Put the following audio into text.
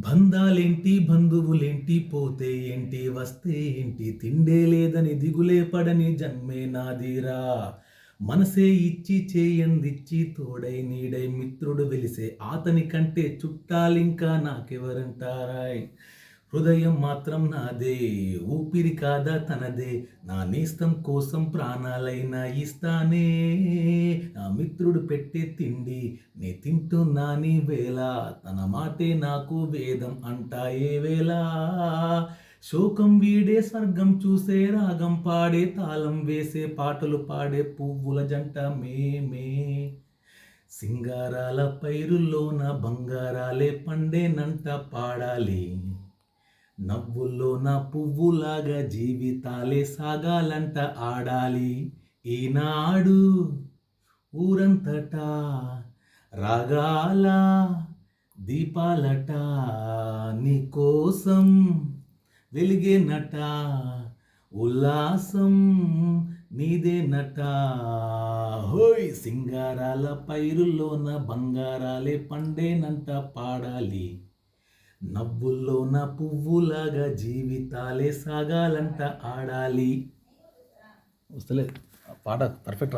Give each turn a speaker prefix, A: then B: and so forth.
A: బంధాలేంటి బంధువులేంటి పోతే ఏంటి వస్తే ఏంటి తిండే లేదని దిగులే పడని జన్మే నాదిరా. మనసే ఇచ్చి చేయందిచ్చి తోడై నీడై మిత్రుడు వెలిసే అతని కంటే చుట్టాలింకా నాకెవరంటారాయ్. హృదయం మాత్రం నాదే, ఊపిరి కాదా తనదే, నా నేస్తం కోసం ప్రాణాలైనా ఇస్తానే. నా మిత్రుడు పెట్టే తిండి నే తింటున్నాని వేళ, తన మాటే నాకు వేదం అంటా ఏ వేళ. శోకం వీడే స్వర్గం చూసే రాగం పాడే తాళం వేసే పాటలు పాడే పువ్వుల జంట మేమే. సింగారాల పైరుల్లోన బంగారాలే పండేనంట పాడాలి. నవ్వుల్లో నా పువ్వులాగా జీవితాలే సాగాలంట ఆడాలి. ఈనాడు ఊరంతటా రాగాల దీపాలట నీకోసం వెలిగేనట, ఉల్లాసం నీదేనట. హోయ్ సింగారాల పైరుల్లోన బంగారాలే పండేనంట పాడాలి. నవ్వుల్లోన పువ్వులాగా జీవితాలే సాగాలంట ఆడాలి. వస్తలేదు పాట పర్ఫెక్ట్.